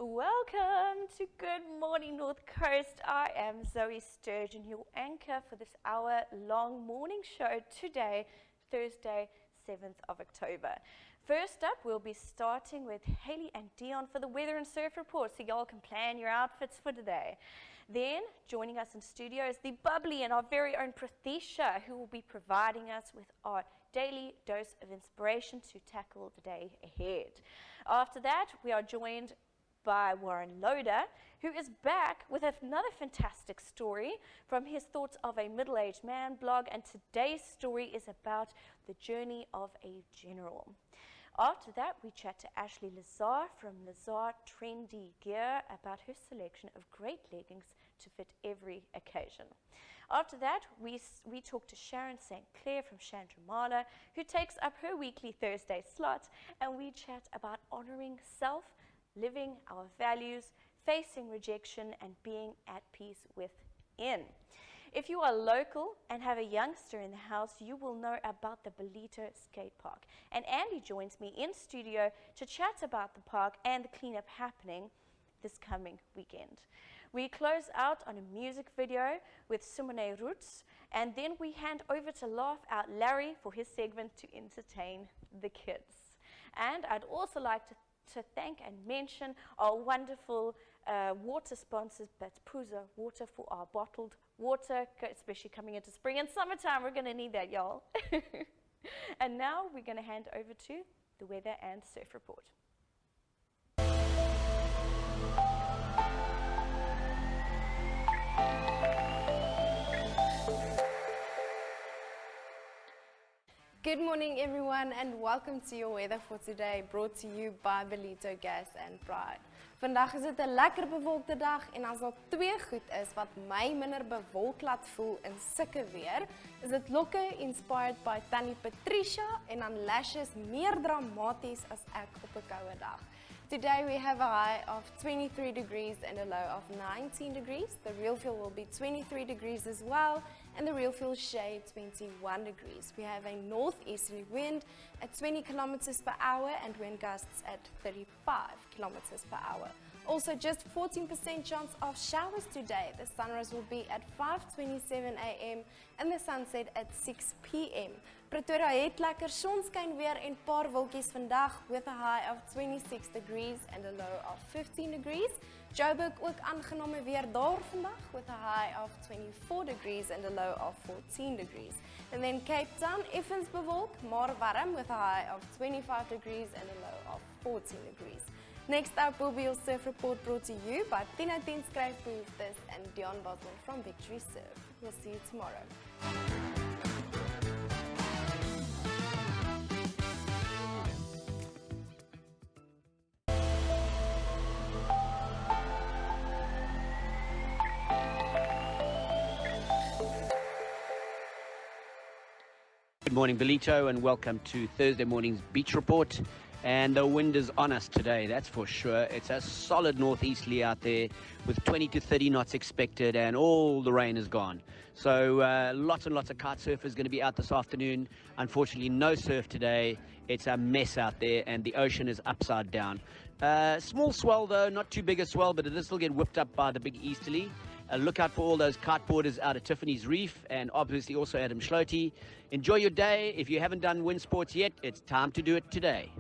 Welcome to Good Morning North Coast. I am Zoe Sturgeon, your anchor for this hour-long morning show today, Thursday, 7th of October. First up, we'll be starting with Heili and Deon for the weather and surf report, so y'all can plan your outfits for today. Then, joining us in studio is the bubbly and our very own Prathisha, who will be providing us with our daily dose of inspiration to tackle the day ahead. After that, we are joined by Warren Loader, who is back with another fantastic story from his Thoughts of a Middle-Aged Man blog, and today's story is about the journey of a general. After that, we chat to Ashleigh Lezar from Lezar Trendi Gear about her selection of great leggings to fit every occasion. After that, we talk to Sharon Sinclair from Chandramala, who takes up her weekly Thursday slot, and we chat about honoring self, living our values, facing rejection, and being at peace within. If you are local and have a youngster in the house, you will know about the Ballito skate park. And Andy joins me in studio to chat about the park and the cleanup happening this coming weekend. We close out on a music video with Simone Roets, and then we hand over to Laugh Out Larry for his segment to entertain the kids. And I'd also like to thank and mention our wonderful water sponsors, Prathisha water, for our bottled water, especially coming into spring and summertime. We're going to need that, y'all. And now we're going to hand over to the weather and surf report. Good morning everyone and welcome to your weather for today, brought to you by Ballito Gas and Pride. Vandag is dit 'n lekker bewolkte dag en as daar twee goed is wat my minder bewolk laat voel in sulke weer, is dit lokke inspired by Tannie Prathisha en dan lashes meer dramaties as ek op 'n koue dag. Today we have a high of 23 degrees and a low of 19 degrees. The real feel will be 23 degrees as well, and the real feel shade 21 degrees. We have a northeasterly wind at 20 kilometers per hour and wind gusts at 35 kilometers per hour. Also, just 14% chance of showers today. The sunrise will be at 5:27 a.m. and the sunset at 6 p.m. Pretoria het lekker sonskyn weer en paar wolkies vandag with a high of 26 degrees and a low of 15 degrees. Joburg ook aangename weer daar vandag with a high of 24 degrees and a low of 14 degrees. And then Cape Town effens bewolk, maar warm with a high of 25 degrees and a low of 14 degrees. Next up will be your surf report brought to you by Tina Ten Skryfbehoeftes and Deon Bosman from Victory Surf. We'll see you tomorrow. Good morning, Ballito, and welcome to Thursday morning's beach report. And the wind is on us today, that's for sure. It's a solid northeasterly out there with 20 to 30 knots expected, and all the rain is gone. So lots and lots of kite surfers going to be out this afternoon. Unfortunately, no surf today. It's a mess out there, and the ocean is upside down. Small swell though, not too big a swell, but it will still get whipped up by the big easterly. Look out for all those kiteboarders out at Tiffany's Reef, and obviously also at Ashleigh. Enjoy your day. If you haven't done wind sports yet, it's time to do it today.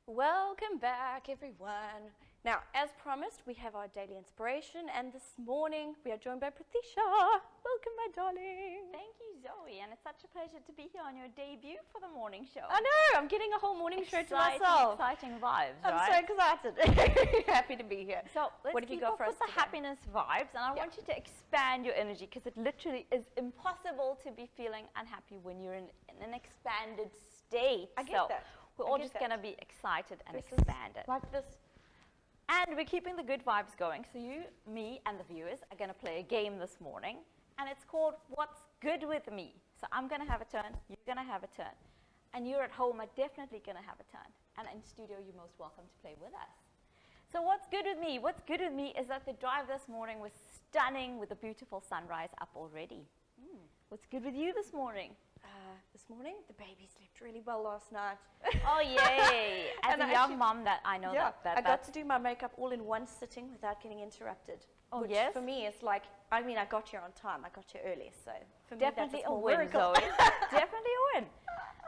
Welcome back, everyone. Now, as promised, we have our daily inspiration, and this morning we are joined by Prathisha. Welcome, my darling. Thank you, Zoe, and it's such a pleasure to be here on your debut for the morning show. I know, I'm getting a whole morning show to myself. Exciting vibes, I'm right? so excited. Happy to be here. So let's what have you keep got up for us with the today? happiness vibes, and I want you to expand your energy, because it literally is impossible to be feeling unhappy when you're in an expanded state. I get that. We're all just going to be excited and This is expanded. like this. And we're keeping the good vibes going. So you, me, and the viewers are going to play a game this morning. And it's called What's Good With Me. So I'm going to have a turn. You're going to have a turn. And you're at home are definitely going to have a turn. And in studio, you're most welcome to play with us. So what's good with me? What's good with me is that the drive this morning was stunning with a beautiful sunrise up already. What's good with you this morning? This morning, the baby slept really well last night. Oh, yay. As And a I young actually- mom, that I know Yeah, that I got to do my makeup all in one sitting without getting interrupted. Oh, which yes? for me is like, I mean, I got here on time. I got here early, so for definitely me a that's a win, miracle. Zoe. Definitely a win.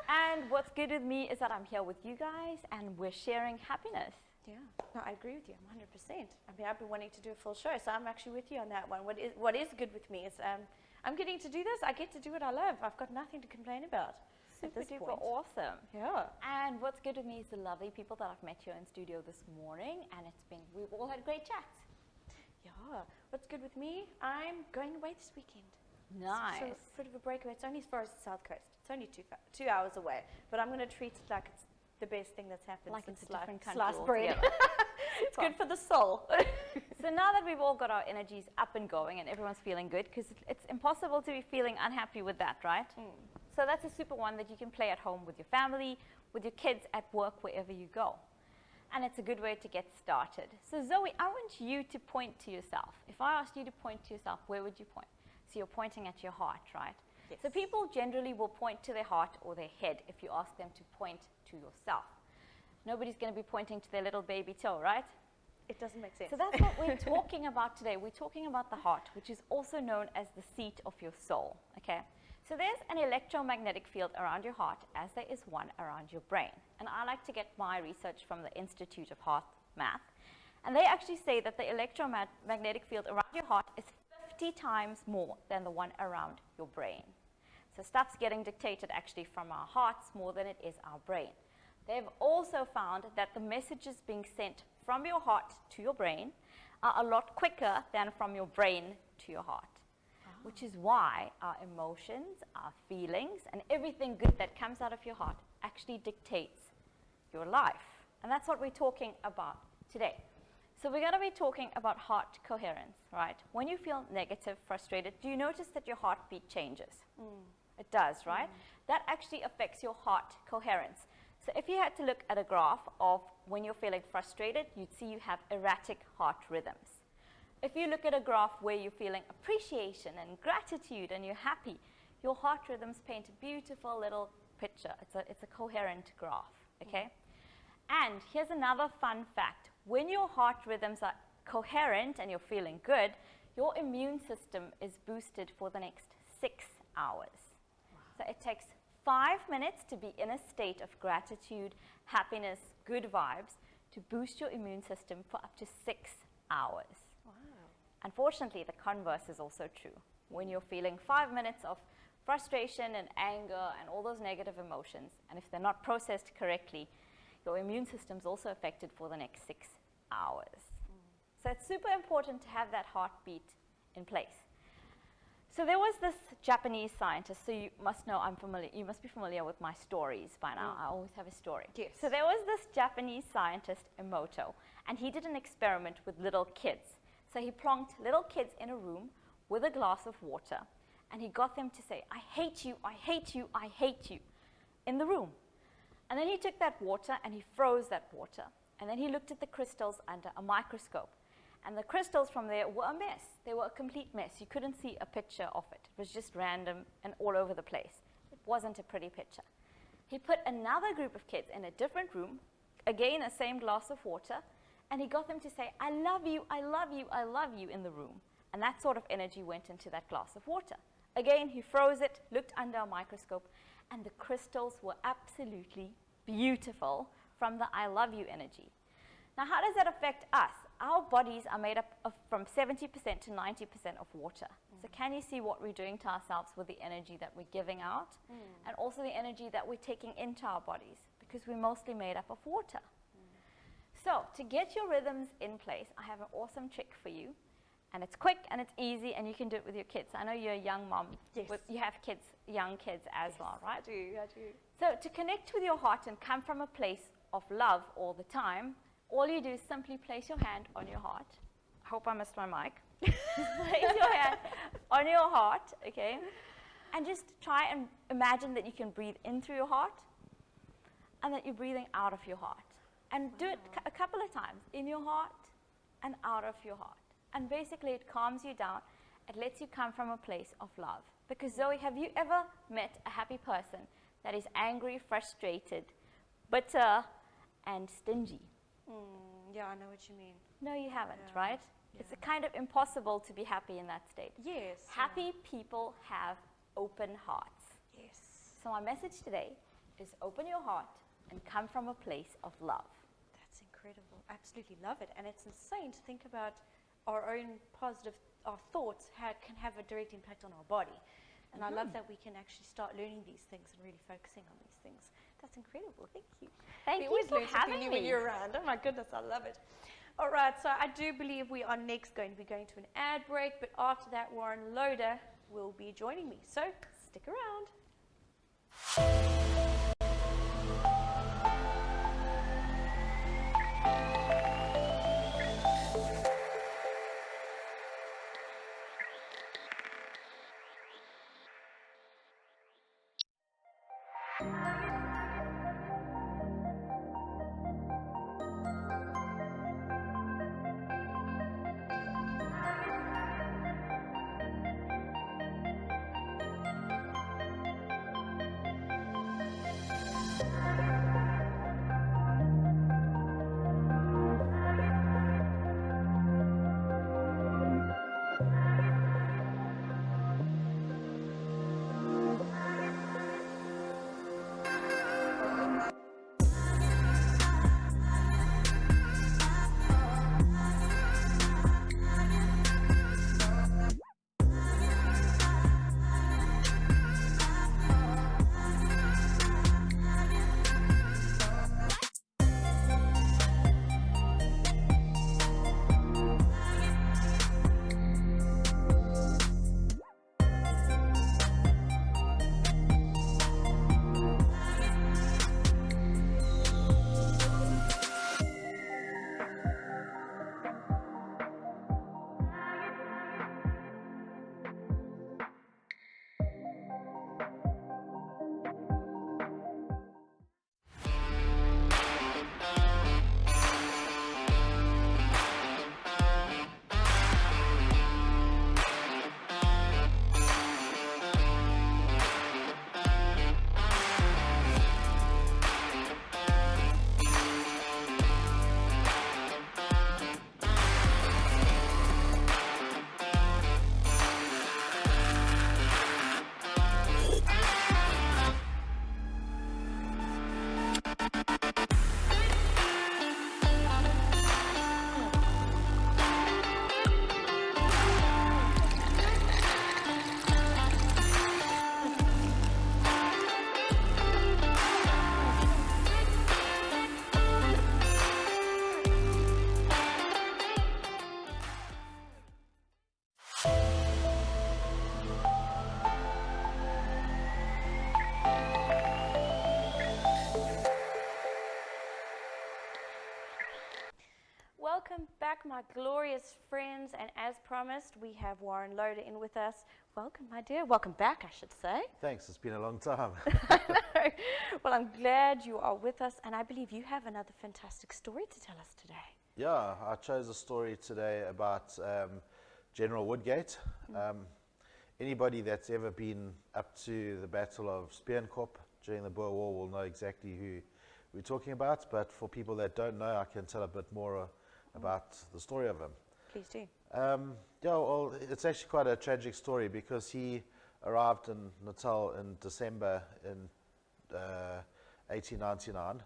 And what's good with me is that I'm here with you guys and we're sharing happiness. Yeah, no, I agree with you. I'm 100%. I mean, I've been wanting to do a full show, so I'm actually with you on that one. What is good with me is I'm getting to do this. I get to do what I love. I've got nothing to complain about at Super this duper point. awesome. Yeah. And what's good with me is the lovely people that I've met here in studio this morning, and we've all had great chats. Yeah. What's good with me? I'm going away this weekend. Nice. So a bit of a breakaway. It's only as far as the South Coast. It's only 2 hours away. But I'm going to treat it like it's the best thing that's happened Like since it's a different country sliced bread. altogether. It's good for the soul. So now that we've all got our energies up and going and everyone's feeling good, because it's impossible to be feeling unhappy with that, right? So that's a super one that you can play at home with your family, with your kids, at work, wherever you go. And it's a good way to get started. So Zoe, I want you to point to yourself. If I asked you to point to yourself, where would you point? So you're pointing at your heart, right? Yes. So people generally will point to their heart or their head if you ask them to point to yourself. Nobody's going to be pointing to their little baby toe, right? It doesn't make sense. So that's what we're talking about today. We're talking about the heart, which is also known as the seat of your soul, okay? So there's an electromagnetic field around your heart as there is one around your brain. And I like to get my research from the Institute of Heart Math. And they actually say that the electromagnetic field around your heart is 50 times more than the one around your brain. So stuff's getting dictated actually from our hearts more than it is our brain. They've also found that the messages being sent from your heart to your brain are a lot quicker than from your brain to your heart, which is why our emotions, our feelings, and everything good that comes out of your heart actually dictates your life. And that's what we're talking about today. So we're going to be talking about heart coherence, right? When you feel negative, frustrated, do you notice that your heartbeat changes? It does, right? That actually affects your heart coherence. So if you had to look at a graph of when you're feeling frustrated, you'd see you have erratic heart rhythms. If you look at a graph where you're feeling appreciation and gratitude and you're happy, your heart rhythms paint a beautiful little picture. It's a coherent graph, okay? And here's another fun fact. When your heart rhythms are coherent and you're feeling good, your immune system is boosted for the next 6 hours. So it takes 5 minutes to be in a state of gratitude, happiness, good vibes, to boost your immune system for up to 6 hours. Wow. Unfortunately, the converse is also true. When you're feeling 5 minutes of frustration and anger and all those negative emotions, and if they're not processed correctly, your immune system's also affected for the next 6 hours. So it's super important to have that heartbeat in place. So there was this Japanese scientist, so you must know you must be familiar with my stories by now. I always have a story. Yes. So there was this Japanese scientist, Emoto, and he did an experiment with little kids. So he plonked little kids in a room with a glass of water, and he got them to say, "I hate you, I hate you, I hate you," in the room. And then he took that water and he froze that water. And then he looked at the crystals under a microscope. And the crystals from there were a mess. They were a complete mess. You couldn't see a picture of it. It was just random and all over the place. It wasn't a pretty picture. He put another group of kids in a different room, again the same glass of water, and he got them to say, "I love you, I love you, I love you," in the room. And that sort of energy went into that glass of water. Again, he froze it, looked under a microscope, and the crystals were absolutely beautiful from the "I love you" energy. Now, how does that affect us? Our bodies are made up of from 70% to 90% of water. So can you see what we're doing to ourselves with the energy that we're giving out and also the energy that we're taking into our bodies, because we're mostly made up of water. So to get your rhythms in place, I have an awesome trick for you. And it's quick and it's easy and you can do it with your kids. I know you're a young mom. Yes. You have kids, young kids as well, right? I do. So to connect with your heart and come from a place of love all the time, all you do is simply place your hand on your heart. I hope I missed my mic. Place your hand on your heart, okay? And just try and imagine that you can breathe in through your heart and that you're breathing out of your heart. And do it a couple of times, in your heart and out of your heart. And basically it calms you down it lets you come from a place of love. Because Zoe, have you ever met a happy person that is angry, frustrated, bitter, and stingy? Yeah, I know what you mean. No, you haven't, Yeah. right? It's a kind of impossible to be happy in that state. Yes. Happy people have open hearts. Yes. So my message today is open your heart and come from a place of love. That's incredible. Absolutely love it. And it's insane to think about our own positive, our thoughts can have a direct impact on our body. And I love that we can actually start learning these things and really focusing on these things. That's incredible. Thank you. Thank We you always for learn something having new when me. you're around. Oh my goodness, I love it. All right, so I do believe we are next going to be going to an ad break, but after that, Warren Loader will be joining me. So stick around. Welcome back, my glorious friends, and as promised, we have Warren Loader in with us. Welcome, my dear. Welcome back, I should say. Thanks, it's been a long time. I know. Well, I'm glad you are with us, and I believe you have another fantastic story to tell us today. Yeah, I chose a story today about General Woodgate. Anybody that's ever been up to the Battle of Spiernkop during the Boer War will know exactly who we're talking about, but for people that don't know, I can tell a bit more about the story of him. Please do. Yeah, well, it's actually quite a tragic story because he arrived in Natal in December in 1899,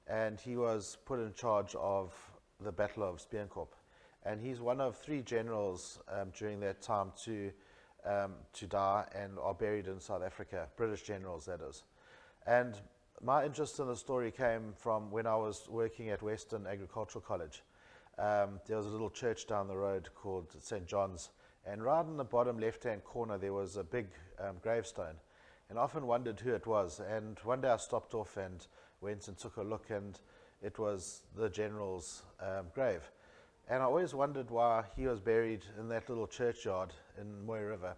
and he was put in charge of the Battle of Spiernkop. And he's one of 3 generals during that time to die and are buried in South Africa, British generals, that is. And my interest in the story came from when I was working at Western Agricultural College. There was a little church down the road called St. John's, and right in the bottom left-hand corner there was a big gravestone, and I often wondered who it was. And one day I stopped off and went and took a look, and it was the general's grave. And I always wondered why he was buried in that little churchyard in Moy River.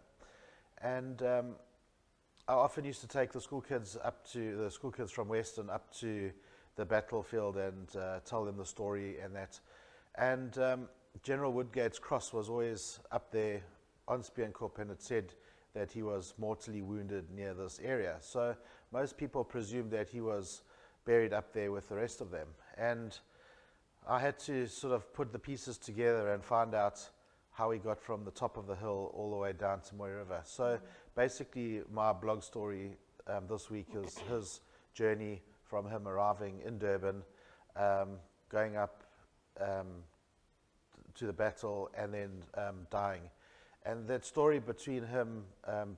And I often used to take the school kids from Western up to the battlefield and tell them the story and that. And General Woodgate's cross was always up there on Spiernkop, and it said that he was mortally wounded near this area. So most people presumed that he was buried up there with the rest of them. And I had to sort of put the pieces together and find out how he got from the top of the hill all the way down to Mooi River. So basically my blog story this week is his journey from him arriving in Durban, going up to the battle, and then dying. And that story between him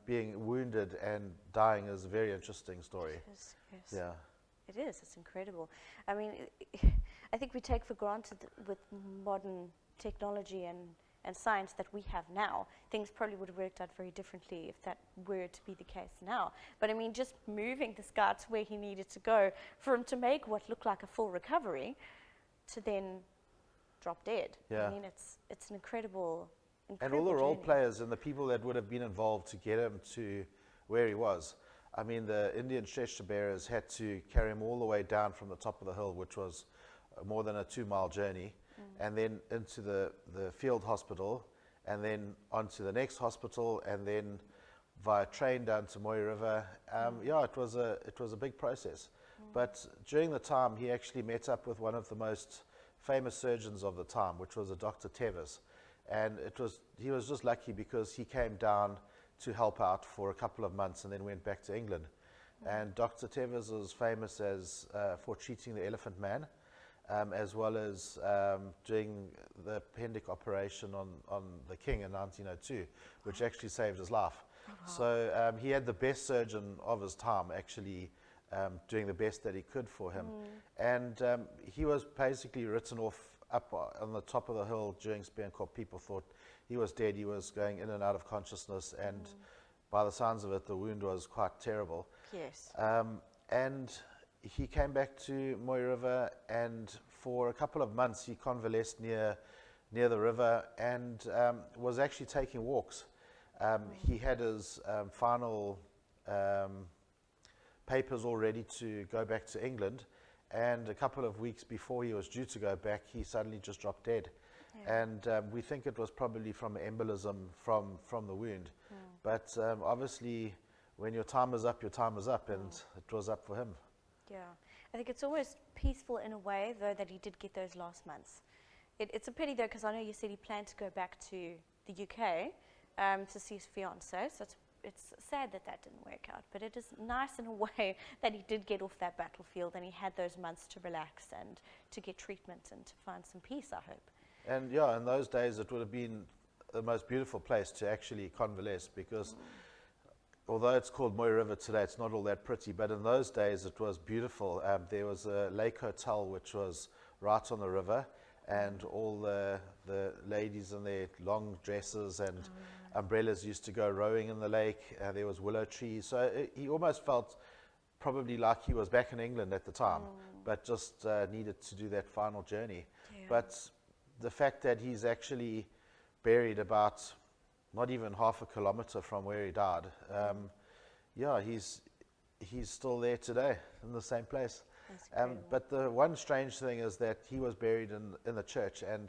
being wounded and dying is a very interesting story. Yes. Yeah. It is. It's incredible. I mean, I think we take for granted that with modern technology and science that we have now, things probably would have worked out very differently if that were to be the case now. But I mean, just moving this guy to where he needed to go for him to make what looked like a full recovery to then drop dead. Yeah. I mean, it's an incredible And all the role journey. players and the people that would have been involved to get him to where he was. I mean, the Indian stretcher bearers had to carry him all the way down from the top of the hill, which was more than a 2-mile journey, and then into the field hospital, and then onto the next hospital, and then via train down to Mooi River. Yeah, it was a big process. But during the time, he actually met up with one of the most famous surgeons of the time, which was a Dr. Tevis. And he was just lucky because he came down to help out for a couple of months and then went back to England. And Dr. Tevis was famous for treating the Elephant Man, as well as doing the appendix operation on the King in 1902, which actually saved his life. So he had the best surgeon of his time actually doing the best that he could for him. And he was basically written off up on the top of the hill during Spiernkop. People thought he was dead. He was going in and out of consciousness, and by the sounds of it, the wound was quite terrible. Yes. And he came back to Mooi River, and for a couple of months he convalesced near the river and was actually taking walks. He had his final papers all ready to go back to England, and a couple of weeks before he was due to go back, he suddenly just dropped dead. And we think it was probably from embolism from the wound. But obviously, when your time is up, your time is up, and it was up for him. Yeah, I think it's almost peaceful in a way, though, that he did get those last months. It's a pity, though, because I know you said he planned to go back to the UK to see his fiancée, so it's sad that didn't work out. But it is nice in a way that he did get off that battlefield and he had those months to relax and to get treatment and to find some peace, I hope. And yeah, in those days, it would have been the most beautiful place to actually convalesce, because although it's called Mooi River today, it's not all that pretty, but in those days it was beautiful. There was a lake hotel which was right on the river, and all the ladies in their long dresses and umbrellas used to go rowing in the lake. There was willow trees, so he almost felt probably like he was back in England at the time, but just needed to do that final journey. Yeah. But the fact that he's actually buried about not even half a kilometer from where he died, yeah, he's still there today in the same place. But the one strange thing is that he was buried in the church, and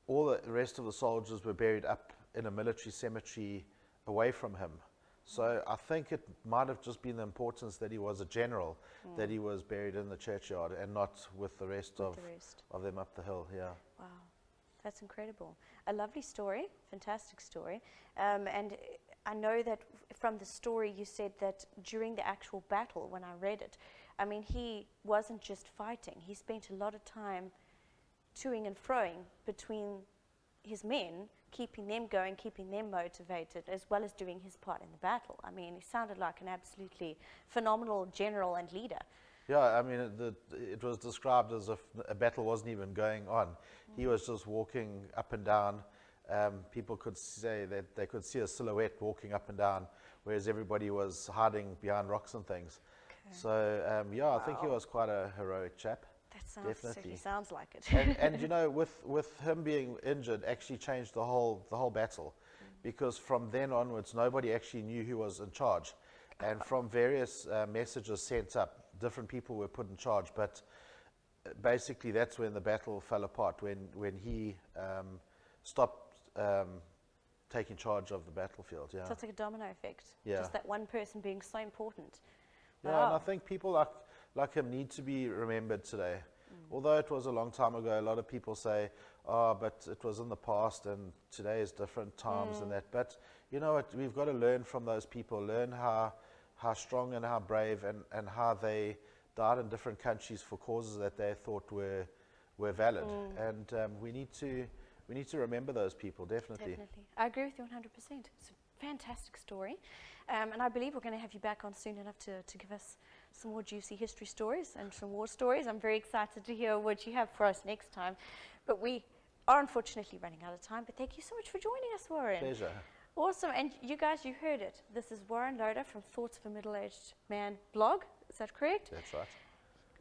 all the rest of the soldiers were buried up in a military cemetery away from him. So I think it might have just been the importance that he was a general, that he was buried in the churchyard and not with the rest of them up the hill. Yeah. Wow, that's incredible. A lovely story, fantastic story. And I know that from the story you said that during the actual battle, when I read it, I mean, he wasn't just fighting. He spent a lot of time toing and froing between his men, keeping them going, keeping them motivated, as well as doing his part in the battle. I mean, he sounded like an absolutely phenomenal general and leader. Yeah, I mean, it was described as if a battle wasn't even going on. He was just walking up and down. People could say that they could see a silhouette walking up and down, whereas everybody was hiding behind rocks and things. Okay. So, yeah, I think he was quite a heroic chap. That certainly sounds like it. and you know, with him being injured, actually changed the whole battle, because from then onwards, nobody actually knew who was in charge. And from various messages sent up, different people were put in charge. But basically, that's when the battle fell apart, when he stopped taking charge of the battlefield. Yeah. So it's like a domino effect. Yeah. Just that one person being so important. Yeah, and I think people like him need to be remembered today. Although it was a long time ago, a lot of people say, oh, but it was in the past and today is different times and that. But you know what, we've got to learn from those people, learn how strong and how brave and how they died in different countries for causes that they thought were valid. And we need to remember those people, definitely. Definitely. I agree with you 100%. It's a fantastic story. And I believe we're going to have you back on soon enough to give us some more juicy history stories and some war stories. I'm very excited to hear what you have for us next time. But we are unfortunately running out of time. But thank you so much for joining us, Warren. Pleasure. Awesome. And you guys, you heard it. This is Warren Loader from Thoughts of a Middle-Aged Man blog. Is that correct? That's right.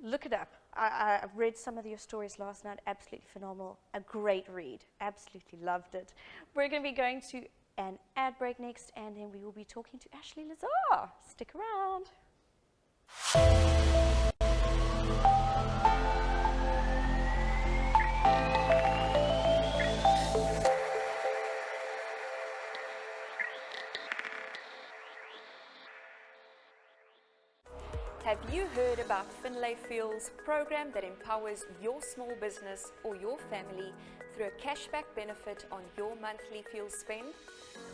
Look it up. I've read some of your stories last night. Absolutely phenomenal. A great read. Absolutely loved it. We're going to be going to an ad break next, and then we will be talking to Ashleigh Lezar. Stick around. Have you heard about Finlay Fuel's program that empowers your small business or your family through a cashback benefit on your monthly fuel spend?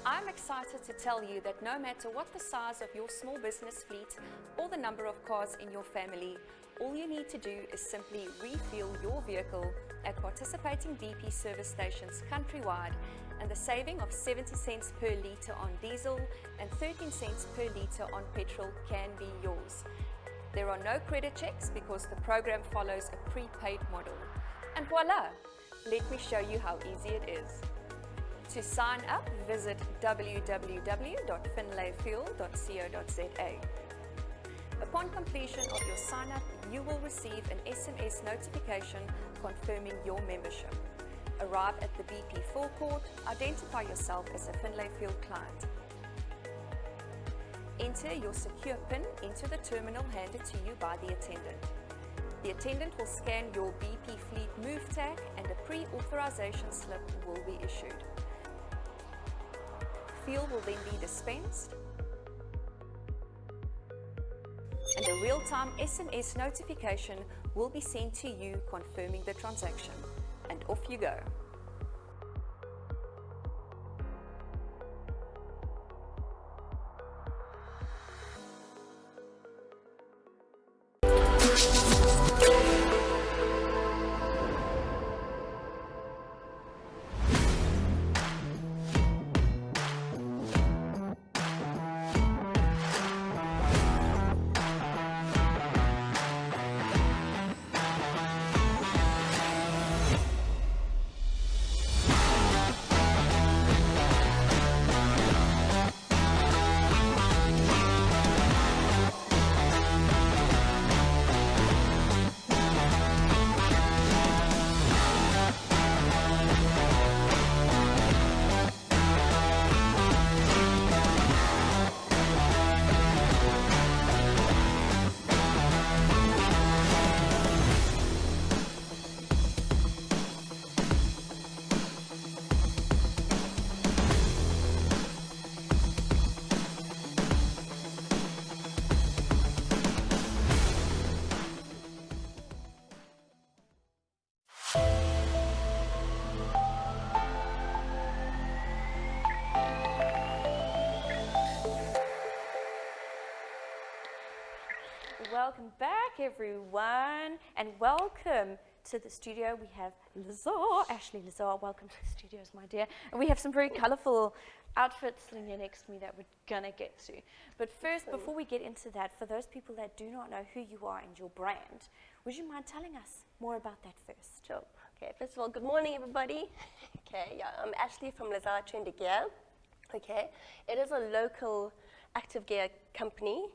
I'm excited to tell you that no matter what the size of your small business fleet or the number of cars in your family, all you need to do is simply refuel your vehicle at participating BP service stations countrywide, and the saving of 70 cents per litre on diesel and 13 cents per litre on petrol can be yours. There are no credit checks because the program follows a prepaid model. And voila! Let me show you how easy it is. To sign up, visit www.finlayfuel.co.za. Upon completion of your sign-up, you will receive an SMS notification confirming your membership. Arrive at the BP forecourt, identify yourself as a Finlay Fuel client. Enter your secure PIN into the terminal handed to you by the attendant. The attendant will scan your BP Fleet Move tag and a pre-authorization slip will be issued. Fuel will then be dispensed and a real-time SMS notification will be sent to you confirming the transaction. And off you go. Welcome back, everyone, and welcome to the studio. We have Lezar, Ashleigh Lezar. Welcome to the studios, my dear. And we have some very colourful outfits sitting here next to me that we're gonna get to. But first, before we get into that, for those people that do not know who you are and your brand, would you mind telling us more about that first? Sure. Okay, first of all, good morning, everybody. Okay, yeah, I'm Ashleigh from Lezar Trendi Gear. Okay, it is a local active gear company,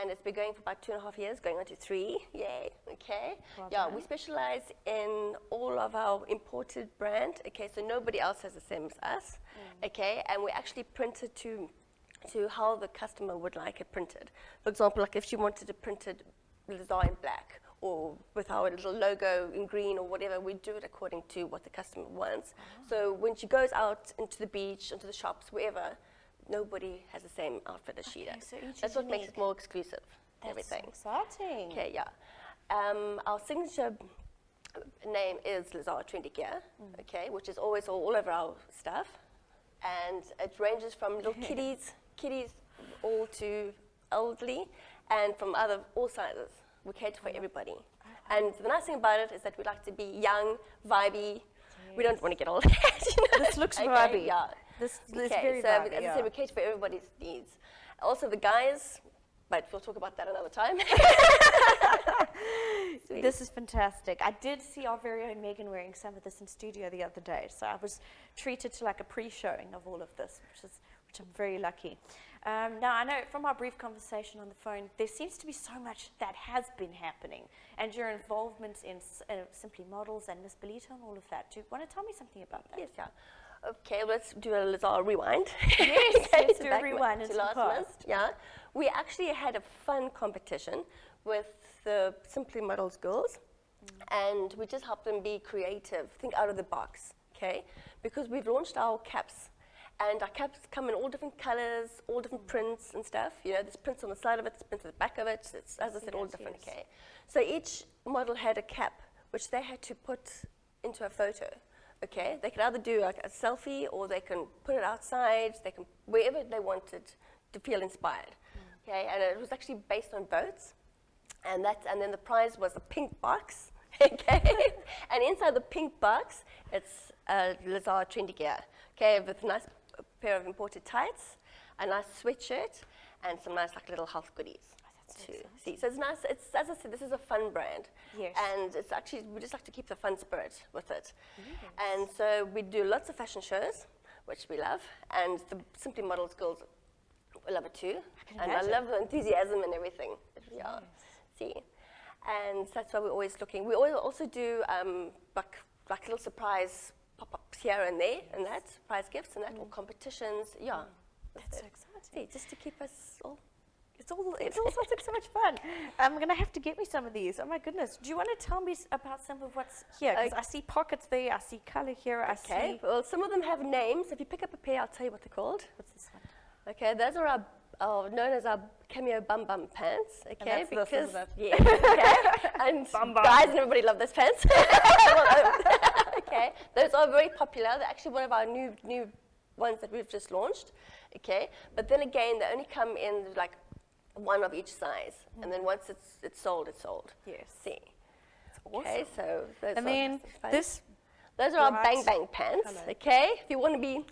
and it's been going for about 2.5 years, going on to 3. Yay, okay. Well yeah, done. we specialize in all of our imported brand, okay, so nobody else has the same as us, okay, and we actually print it to how the customer would like it printed. For example, like if she wanted it printed Lezar in black, or with our little logo in green or whatever. We do it according to what the customer wants. So when she goes out into the beach, into the shops, wherever, nobody has the same outfit as she does. So each That's is what makes unique. it more exclusive. That's Everything. exciting. Okay, yeah. Our signature name is Lezar Trendi Gear, okay, which is always all over our stuff. And it ranges from little kiddies all to elderly, and from all sizes. We cater for everybody. And the nice thing about it is that we like to be young, vibey. We don't want to get old. This looks vibey. Yeah. This is Okay, very so vibey. as I Yeah. said, we cater for everybody's needs. Also the guys, but we'll talk about that another time. This is fantastic. I did see our very own Megan wearing some of this in studio the other day, so I was treated to like a pre-showing of all of this, which I'm very lucky. Now, I know from our brief conversation on the phone, there seems to be so much that has been happening, and your involvement in Simply Models and Miss Ballito and all of that. Do you want to tell me something about that? Yes, yeah. Okay, let's do a little rewind. Yes, Okay, let's so do a back rewind to into the last month. past. Yeah, we actually had a fun competition with the Simply Models girls, and we just helped them be creative, think out of the box, okay? Because we've launched our caps, and our caps come in all different colors, all different prints and stuff. You know, there's prints on the side of it, there's prints on the back of it. It's, as I said, all different, okay? So each model had a cap, which they had to put into a photo. Okay, they could either do like a selfie, or they can put it outside. They can wherever they wanted to feel inspired. Okay, and it was actually based on votes, and then the prize was a pink box. Okay, and inside the pink box, it's Lezar Trendi Gear. Okay, with a nice pair of imported tights, a nice sweatshirt, and some nice like little health goodies. To see. So it's nice. It's, as I said, this is a fun brand. Yes. And it's actually, we just like to keep the fun spirit with it. Yes. And so we do lots of fashion shows, which we love. And the Simply Models girls love it too. I love the enthusiasm and everything. Yeah. See. And that's why we're always looking. We also do like little surprise pop-ups here and there, and that, surprise gifts and that, or competitions. Yeah. That's so exciting. See, just to keep us all. It all sounds like so much fun. I'm going to have to get me some of these. Oh my goodness. Do you want to tell me about some of what's here? Because I see pockets there, I see color here, I see... Well, some of them have names. If you pick up a pair, I'll tell you what they're called. What's this one? Okay, those are our known as our cameo bum bum pants. Okay, And that's this, isn't it? yeah, okay. And Bum bum. guys and everybody love those pants. Okay, those are very popular. They're actually one of our new ones that we've just launched. Okay, but then again, they only come in like one of each size, and then once it's sold, it's sold. Yes. See. Awesome. Okay, so those And then those are our bright bang bang pants. colour. Okay, if you want to be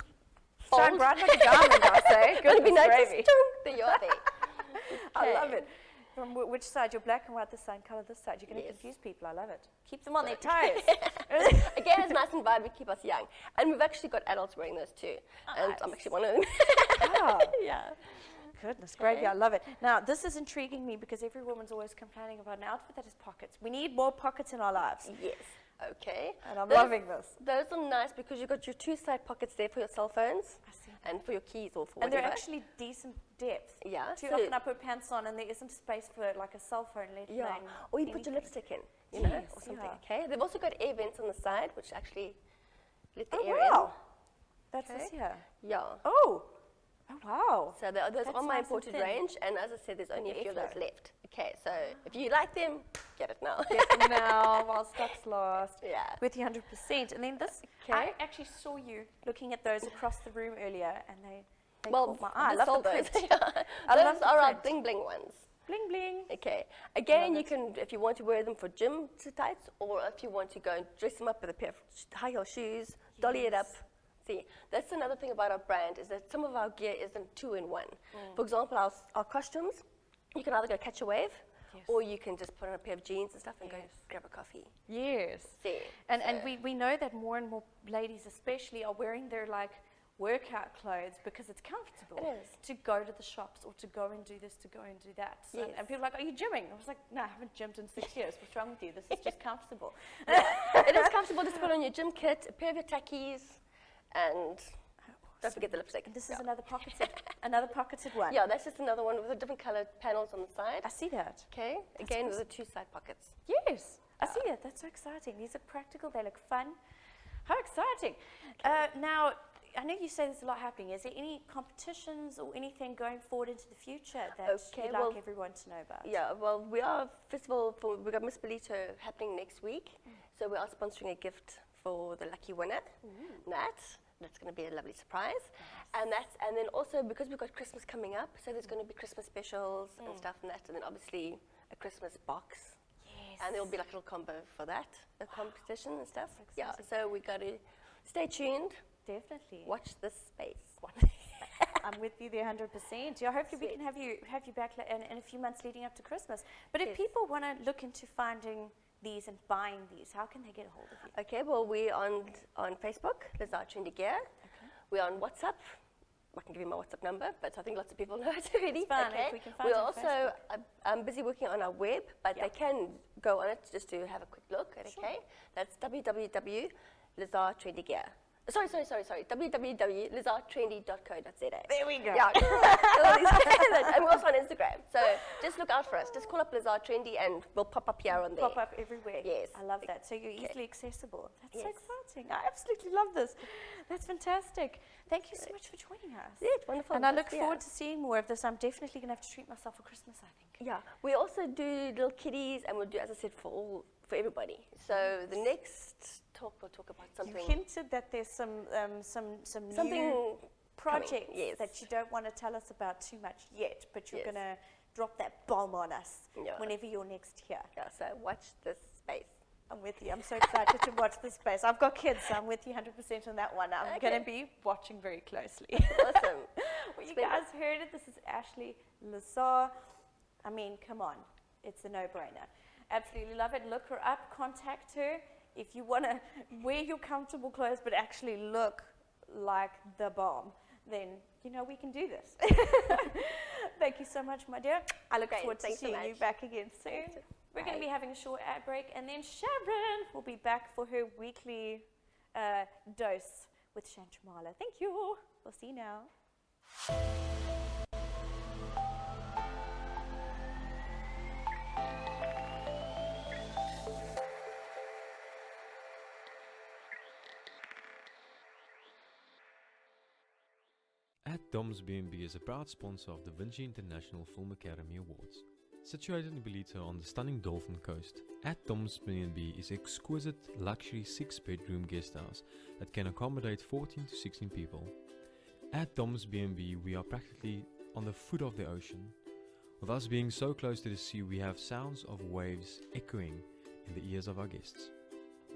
shine bold, bright like a diamond, I say. want to be Goodness noticed, gravy. there you are there. I love it. From which side? Your black and white this side, color this side. You're going to Yes. confuse people. I love it. Keep them on their toes. Again, it's nice and vibey, keep us young. And we've actually got adults wearing those too. And I'm actually one of them. Ah, Yeah. goodness gravy, I love it. Now, this is intriguing me because every woman's always complaining about an outfit that has pockets. We need more pockets in our lives. Yes. Okay. And I'm Those- loving this. Those are nice because you've got your two side pockets there for your cell phones I see. and for your keys or for And they're whatever. actually decent depth. Yeah, Too so- often I put pants on and there isn't space for like a cell phone, let Yeah. alone Or you put your anything. lipstick in, you know, Yes, or something. yeah. Okay. They've also got air vents on the side, which actually let the Oh, air wow. That's this Okay. here. in. Yeah. Oh wow. So those That's are my nice and imported thin. range, and as I said, there's only a the few of those airflow. left. Okay, so if you like them, get it now. Now, while stocks last. Yeah. With you 100%. And then this, Okay. I actually saw you looking at those across the room earlier and they Well, caught my eye. I just love the sold those. print. Yeah. I Those love the are our print. bling bling ones. Bling bling. Okay. Again, Love you it. can, if you want to wear them for gym tights, or if you want to go and dress them up with a pair of high heel shoes, dolly it up. See, that's another thing about our brand is that some of our gear isn't two in one. For example, our costumes, you can either go catch a wave, Yes. or you can just put on a pair of jeans and stuff and go Yes. grab a coffee. Yes. See. And so- we know that more and more ladies especially are wearing their like workout clothes because it's comfortable It is. to go to the shops or to go and do this, to go and do that. So, Yes. and people are like, are you gymming? I was like, no, I haven't gymmed in 6 years. What's wrong with you? This is just comfortable. It is comfortable just to put on your gym kit, a pair of your tackies, and Don't forget the lipstick. And this is another pocketed one. Yeah, that's just another one with the different colored panels on the side. I see that. Okay, again with the 2 side pockets. Yes, I see that. That's so exciting. These are practical. They look fun. How exciting. Now, I know you say there's a lot happening. Is there any competitions or anything going forward into the future that you'd like everyone to know about? Yeah, well, we are, first of all, we've got Miss Ballito happening next week. So we are sponsoring a gift for the lucky winner. That's going to be a lovely surprise. And then also, because we've got Christmas coming up, so there's going to be Christmas specials and stuff and that. And then obviously a Christmas box. Yes. And there'll be like a little combo for that, a competition and stuff. Yeah, so we got to stay tuned. Definitely. Watch this space. I'm with you there 100%. Yeah, hopefully we can have you back in a few months leading up to Christmas. But if people want to look into finding these and buying these, how can they get a hold of you? Okay, well, we're on Facebook, Lezar Trendi Gear. Okay. We're on WhatsApp. I can give you my WhatsApp number, but I think lots of people know it already. It's fine, okay. if we can find We're it on also I'm busy working on our web, but they can go on it just to have a quick look. Okay, that's www.lezartrendygear. Sorry. www.lezartrendy.co.za. There we go. Yeah. And we're also on Instagram. So just look out for us. Just call up Lezar Trendy and we'll pop up here on there. Pop up everywhere. Yes. I love that. So you're easily accessible. That's so Yes. exciting. I absolutely love this. That's fantastic. Thank you so much for joining us. Yeah, it's wonderful. And I look forward to seeing more of this. I'm definitely going to have to treat myself for Christmas, I think. Yeah. We also do little kiddies and we'll do, as I said, for everybody. So the next talk we'll talk about something. You hinted that there's some new projects that you don't want to tell us about too much yet, but you're going to drop that bomb on us whenever you're next here. Yeah, so watch this space. I'm with you. I'm so excited to watch this space. I've got kids, so I'm with you 100% on that one. I'm going to be watching very closely. Awesome. Well, you guys heard it. This is Ashleigh Lezar. I mean, come on. It's a no-brainer. Absolutely love it. Look her up. Contact her. If you want to wear your comfortable clothes but actually look like the bomb, then, we can do this. Thank you so much, my dear. I look forward to seeing you back again soon. We're going to be having a short ad break, and then Sharon will be back for her weekly dose with Chandramala. Thank you. We'll see you now. Dom's B&B is a proud sponsor of the Vinci International Film Academy Awards. Situated in Ballito on the stunning Dolphin Coast, Dom's B&B is an exquisite luxury 6-bedroom guest house that can accommodate 14 to 16 people. At Dom's B&B, we are practically on the foot of the ocean. With us being so close to the sea, we have sounds of waves echoing in the ears of our guests.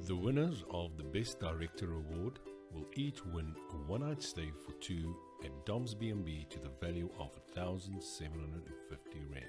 The winners of the Best Director Award will each win a one-night stay for 2 at Dom's B&B to the value of 1,750 Rand.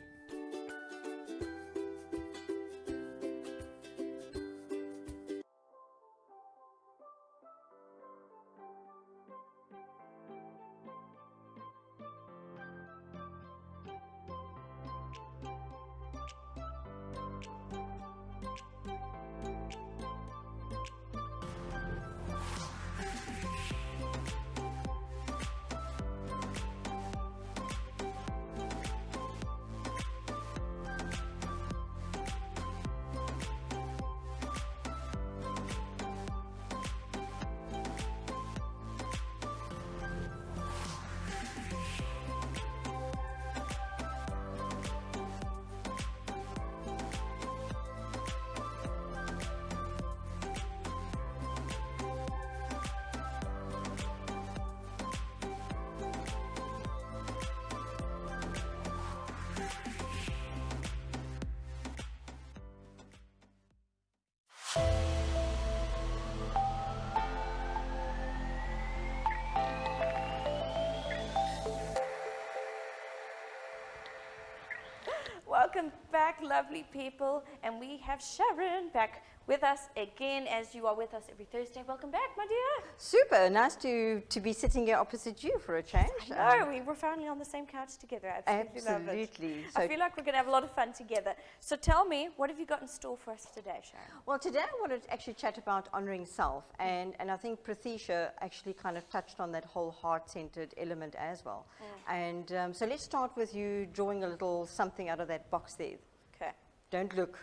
Welcome back, lovely people, and we have Sharon back with us again, as you are with us every Thursday. Welcome back, my dear. Super, nice to be sitting here opposite you for a change. No, we were finally on the same couch together. Absolutely love it. Absolutely. I feel like we're going to have a lot of fun together. So tell me, what have you got in store for us today, Sharon? Well, today I wanted to actually chat about honouring self, and I think Prathisha actually kind of touched on that whole heart-centered element as well. And so let's start with you drawing a little something out of that box there. Okay. Don't look.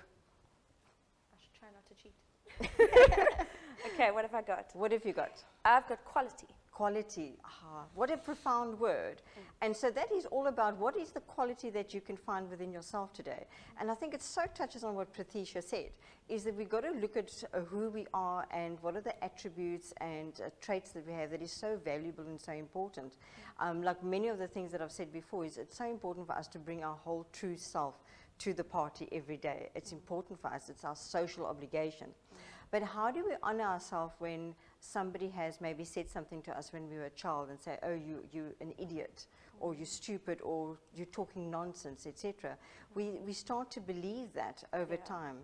I should try not to cheat. Okay, what have I got? What have you got? I've got quality. Quality. What a profound word. And so that is all about what is the quality that you can find within yourself today. And I think it so touches on what Prathisha said, is that we've got to look at who we are and what are the attributes and traits that we have that is so valuable and so important. Like many of the things that I've said before, is it's so important for us to bring our whole true self to the party every day. It's important for us. It's our social obligation. But how do we honor ourselves when somebody has maybe said something to us when we were a child and say, oh, you're an idiot, or you're stupid, or you're talking nonsense, etc. We start to believe that over time.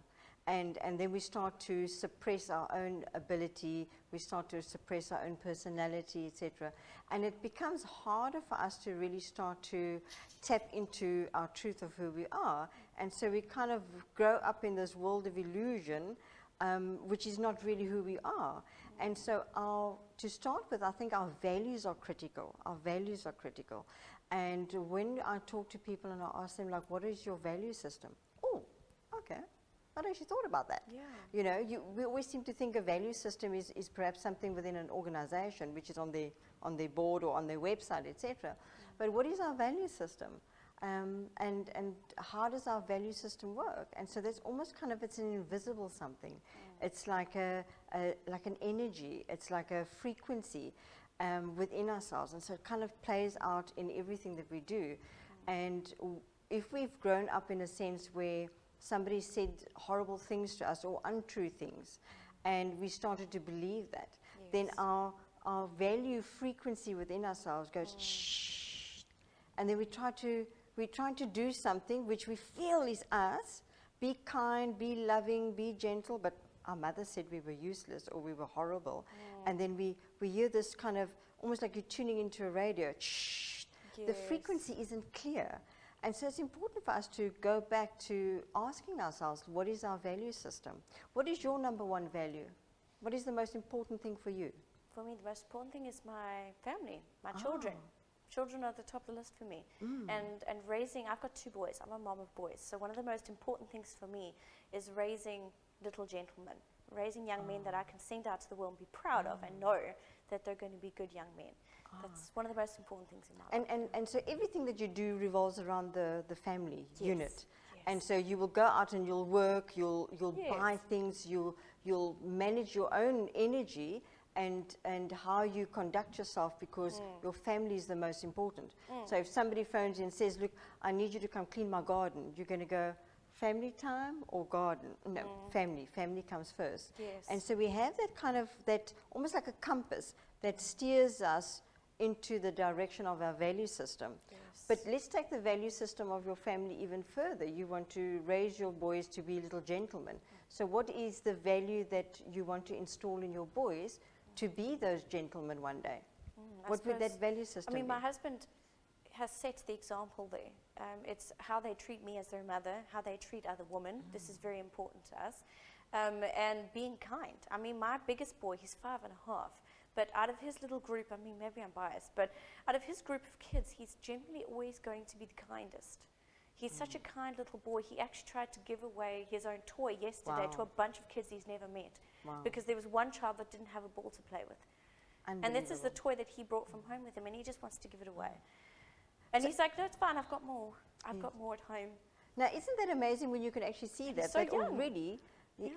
And then we start to suppress our own ability, we start to suppress our own personality, etc. And it becomes harder for us to really start to tap into our truth of who we are. And so we kind of grow up in this world of illusion, which is not really who we are. And so to start with, I think our values are critical. Our values are critical. And when I talk to people and I ask them, like, what is your value system? Oh, okay. I actually thought about that. Yeah. You know, we always seem to think a value system is perhaps something within an organization, which is on their board or on their website, etc. But what is our value system? And how does our value system work? And so that's almost kind of, it's an invisible something. It's like like an energy. It's like a frequency within ourselves. And so it kind of plays out in everything that we do. And if we've grown up in a sense where somebody said horrible things to us or untrue things, and we started to believe that, then our value frequency within ourselves goes shh, and then we're trying to do something which we feel is us, be kind, be loving, be gentle, but our mother said we were useless or we were horrible. And then we hear this kind of, almost like you're tuning into a radio, shh, the frequency isn't clear. And so it's important for us to go back to asking ourselves, what is our value system? What is your number one value? What is the most important thing for you? For me, the most important thing is my family, my children. Children are at the top of the list for me. And raising, I've got 2 boys. I'm a mom of boys. So one of the most important things for me is raising little gentlemen, raising young men that I can send out to the world and be proud of and know that they're going to be good young men. That's one of the most important things in my life. And so everything that you do revolves around the family unit. And so you will go out and you'll work, you'll buy things, you'll manage your own energy and how you conduct yourself, because your family is the most important. So if somebody phones you and says, look, I need you to come clean my garden, you're going to go, family time or garden? No, family. Family comes first. And so we have that kind of, that almost like a compass that steers us into the direction of our value system. But let's take the value system of your family even further. You want to raise your boys to be little gentlemen. So what is the value that you want to install in your boys to be those gentlemen one day? What would that value system be? My husband has set the example there. It's how they treat me as their mother, how they treat other women. This is very important to us. And being kind. I mean, my biggest boy, he's 5.5. But out of his little group, I mean, maybe I'm biased, but out of his group of kids, he's generally always going to be the kindest. He's such a kind little boy. He actually tried to give away his own toy yesterday to a bunch of kids he's never met. Because there was one child that didn't have a ball to play with. And this is the toy that he brought from home with him, and he just wants to give it away. And he's like, no, it's fine, I've got more. I've got more at home. Now, isn't that amazing when you can actually see that? So that young. Already,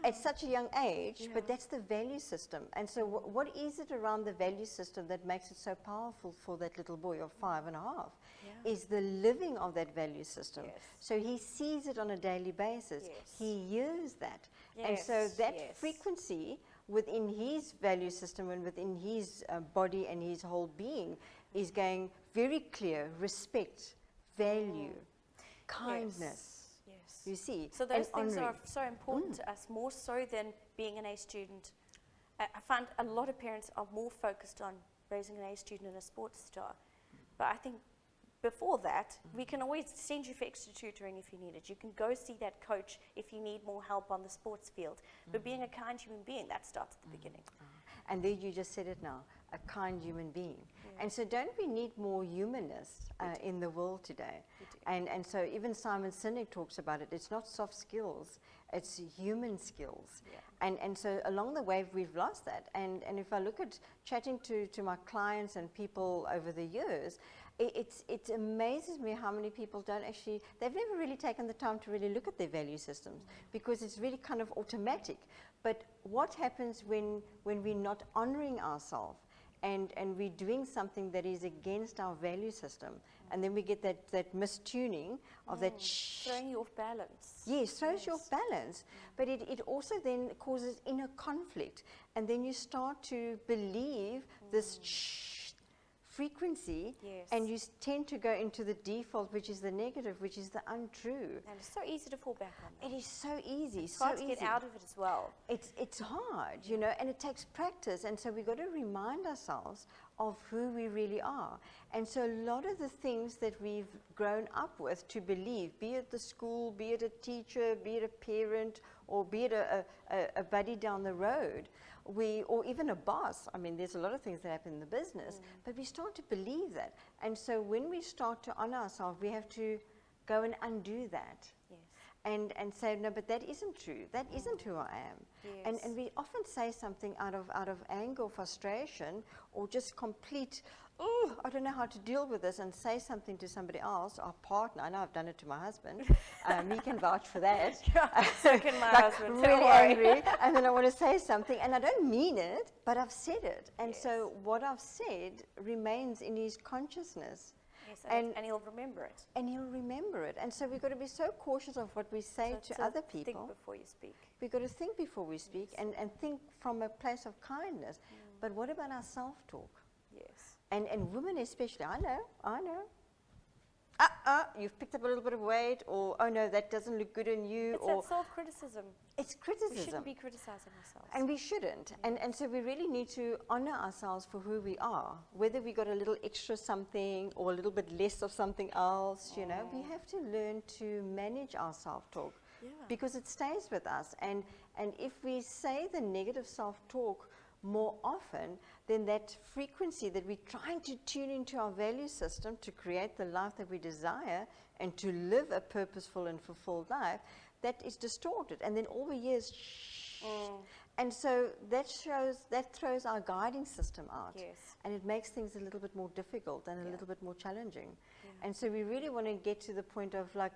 at such a young age, but that's the value system. And so what is it around the value system that makes it so powerful for that little boy of 5.5? Is the living of that value system. So he sees it on a daily basis. He hears that. And so that frequency within his value system and within his body and his whole being is going very clear: respect, value, kindness. Yes. You see? So those and things are honouring. so important to us, more so than being an A student. I find a lot of parents are more focused on raising an A student and a sports star. But I think before that, we can always send you for extra tutoring if you need it. You can go see that coach if you need more help on the sports field. But being a kind human being, that starts at the beginning. And there you just said it now, a kind human being. And so don't we need more humanists in the world today? And so even Simon Sinek talks about it. It's not soft skills, it's human skills. And so along the way we've lost that. And if I look at chatting to my clients and people over the years, it amazes me how many people don't actually, they've never really taken the time to really look at their value systems because it's really kind of automatic. But what happens when we're not honoring ourselves and we're doing something that is against our value system, and then we get that mistuning of that throwing you off balance. Yes, throws you off balance, but it also then causes inner conflict, and then you start to believe this frequency, and you tend to go into the default, which is the negative, which is the untrue. And it's so easy to fall back on that. It is so easy, It's hard to get out of it as well. It's hard, you know, and it takes practice, and so we've got to remind ourselves of who we really are. And so a lot of the things that we've grown up with to believe, be it the school, be it a teacher, be it a parent, or be it a buddy down the road, or even a boss. I mean, there's a lot of things that happen in the business, but we start to believe that. And so when we start to honor ourselves, we have to go and undo that. Yes. And say, no, but that isn't true. That isn't who I am. Yes. And we often say something out of anger, frustration, or just complete, oh, I don't know how to deal with this, and say something to somebody else, our partner. I know I've done it to my husband. He can vouch for that. So can my husband. Really Don't worry. angry, and then I want to say something, and I don't mean it, but I've said it. And so what I've said remains in his consciousness. Yes, and he'll remember it. And he'll remember it. And so we've got to be so cautious of what we say So to other people. Think before you speak. We've got to think before we speak, and think from a place of kindness. But what about our self-talk? Yes. And women especially, I know. You've picked up a little bit of weight, or oh no, that doesn't look good on you. It's or that self-criticism. It's criticism. We shouldn't be criticizing ourselves. And we shouldn't. And so we really need to honor ourselves for who we are. Whether we got a little extra something or a little bit less of something else, you know, we have to learn to manage our self-talk because it stays with us. And if we say the negative self-talk more often, then that frequency that we're trying to tune into our value system to create the life that we desire and to live a purposeful and fulfilled life, that is distorted. And then all we hear is and so that throws our guiding system out. Yes. And it makes things a little bit more difficult and a little bit more challenging. And so we really want to get to the point of like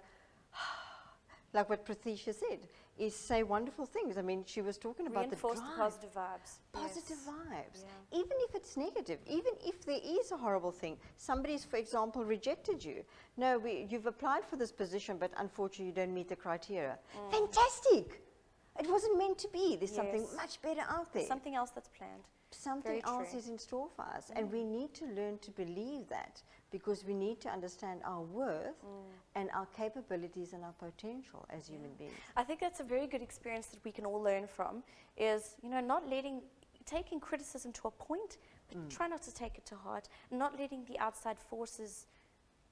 what Prathisha said, is say wonderful things. I mean, she was talking about Reinforce the drive. positive vibes. Positive vibes. Yeah. Even if it's negative, even if there is a horrible thing, somebody's, for example, rejected you. No, you've applied for this position, but unfortunately you don't meet the criteria. Fantastic! It wasn't meant to be. There's something much better out there. Something else that's planned. Something else is in store for us. And we need to learn to believe that, because we need to understand our worth and our capabilities and our potential as human beings. I think that's a very good experience that we can all learn from, is, you know, taking criticism to a point, but try not to take it to heart, and not letting the outside forces